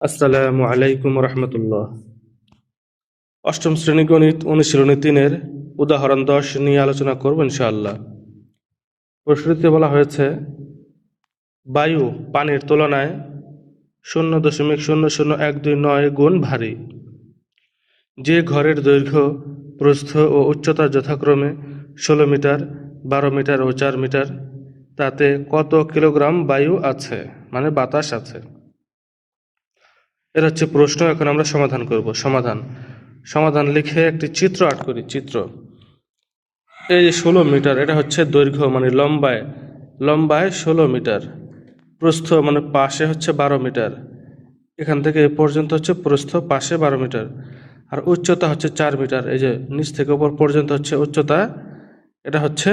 আসসালামু আলাইকুম রহমতুল্লাহ। অষ্টম শ্রেণী গণিত অনুশীলনী 3-এর উদাহরণ 10 নিয়ে আলোচনা করব ইনশাআল্লাহ। প্রশ্নটিতে বলা হয়েছে, বায়ু পানির তুলনায় 0.00129 গুণ ভারী। যে ঘরের দৈর্ঘ্য, প্রস্থ ও উচ্চতা যথাক্রমে 16 মিটার, 12 মিটার ও 4 মিটার, তাতে কত কিলোগ্রাম বায়ু আছে, মানে বাতাস আছে? এর হচ্ছে প্রশ্ন। এখন আমরা সমাধান করব। সমাধান লিখে একটি চিত্র আর্ট করি। চিত্র, এই যে 16 মিটার, এটা হচ্ছে দৈর্ঘ্য, মানে লম্বায় 16 মিটার, প্রস্থ মানে পাশে হচ্ছে 12 মিটার, এখান থেকে এ পর্যন্ত হচ্ছে প্রস্থ, পাশে 12 মিটার, আর উচ্চতা হচ্ছে 4 মিটার। এই যে নিচ থেকে উপর পর্যন্ত হচ্ছে উচ্চতা, এটা হচ্ছে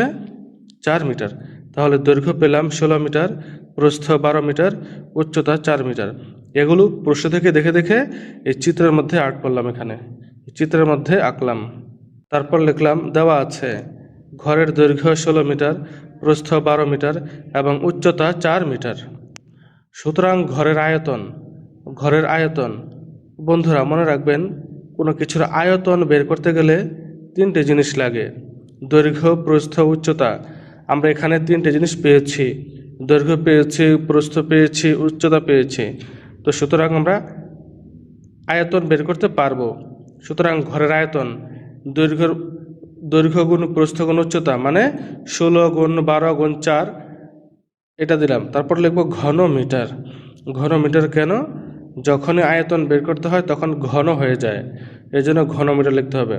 4 মিটার। তাহলে দৈর্ঘ্য পেলাম 16 মিটার, প্রস্থ 12 মিটার, উচ্চতা 4 মিটার। এগুলো প্রশ্ন থেকে দেখে দেখে এই চিত্রের মধ্যে আর্ট করলাম, এখানে চিত্রের মধ্যে আঁকলাম। তারপর লিখলাম, দেওয়া আছে ঘরের দৈর্ঘ্য 16 মিটার, প্রস্থ 12 মিটার এবং উচ্চতা 4 মিটার। সুতরাং ঘরের আয়তন, বন্ধুরা মনে রাখবেন, কোনো কিছুর আয়তন বের করতে গেলে 3টে জিনিস লাগে: দৈর্ঘ্য, প্রস্থ, উচ্চতা। আমরা এখানে 3টে জিনিস পেয়েছি, দৈর্ঘ্য পেয়েছি, প্রস্থ পেয়েছি, উচ্চতা পেয়েছি। তো সুতরাং আমরা আয়তন বের করতে পারবো। সুতরাং ঘরের আয়তন দৈর্ঘ্য গুণ প্রস্থ গুণ উচ্চতা, মানে 16 গুণ 12 গুণ 4, এটা দিলাম। তারপর লিখবো ঘন মিটার। ঘন মিটার কেন? যখনই আয়তন বের করতে হয় তখন ঘন হয়ে যায়, এই জন্য ঘন মিটার লিখতে হবে।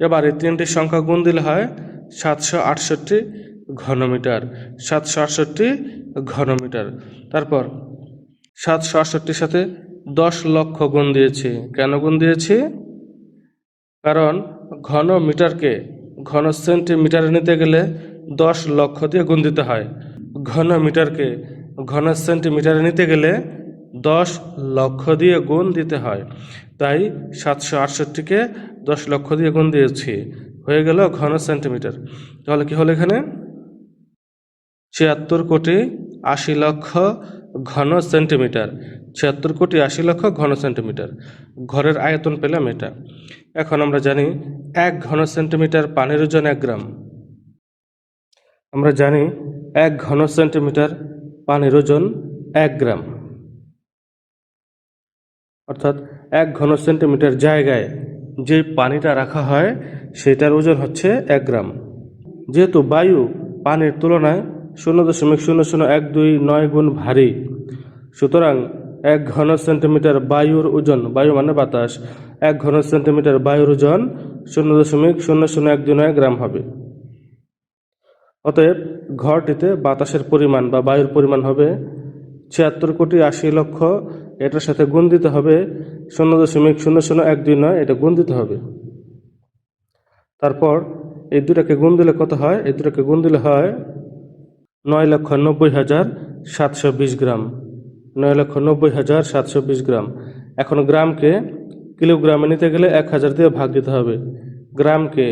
এবার এই 3টি সংখ্যা গুণ দিলে হয় 768 ঘনমিটার। 768 ঘনমিটার। তারপর 768 সাথে 10 লক্ষ গুণ দিয়েছি। কেন গুণ দিয়েছি? কারণ ঘন মিটারকে ঘন সেন্টিমিটারে নিতে গেলে 10 লক্ষ দিয়ে গুণ দিতে হয়। ঘন মিটারকে ঘন সেন্টিমিটারে নিতে গেলে 10 লক্ষ দিয়ে গুণ দিতে হয়। তাই 768কে 10 লক্ষ দিয়ে গুণ দিয়েছি, হয়ে গেল ঘন সেন্টিমিটার। তাহলে কি হলো এখানে? 76,80,00,000 ঘন সেন্টিমিটার। 76,80,00,000 ঘন সেন্টিমিটার। ঘরের আয়তন পেলাম এটা। এখন আমরা জানি 1 ঘন সেন্টিমিটার পানির ওজন 1 গ্রাম। আমরা জানি 1 ঘন সেন্টিমিটার পানির ওজন 1 গ্রাম, অর্থাৎ 1 ঘন সেন্টিমিটার জায়গায় যে পানিটা রাখা হয় সেটার ওজন হচ্ছে 1 গ্রাম। যেহেতু বায়ু পানির তুলনায় 0.00129 গুণ ভারী, সুতরাং 1 ঘন সেন্টিমিটার বায়ুর ওজন, বায়ু মানে বাতাস, 1 ঘন সেন্টিমিটার বায়ুর ওজন 0.00129 গ্রাম হবে। অতএব ঘরটিতে বাতাসের পরিমাণ বা বায়ুর পরিমাণ হবে 76,80,00,000। এটার সাথে গুণ দিতে হবে 0.00129, এটা গুণ দিতে হবে। তারপর এই দুটাকে গুণ দিলে কত হয়? এই দুটাকে গুণ দিলে হয় 9,90,720 গ্রাম। 9,90,720 গ্রাম। এখন গ্রামকে কিলোগ্রামে নিতে গেলে 1000 দিয়ে ভাগ দিতে হবে। গ্রামকে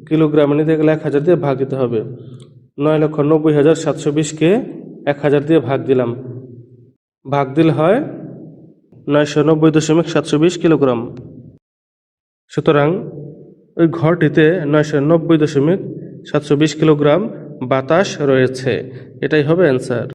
কিলোগ্রামে নিতে গেলে 1000 দিয়ে ভাগ দিতে হবে। 9,90,720কে 1000 দিয়ে ভাগ দিলাম, ভাগ দিলে হয় 990.720 কিলোগ্রাম। সুতরাং ওই ঘরটিতে 990.720 কিলোগ্রাম বাতাস রয়েছে। এটাই হবে অ্যান্সার।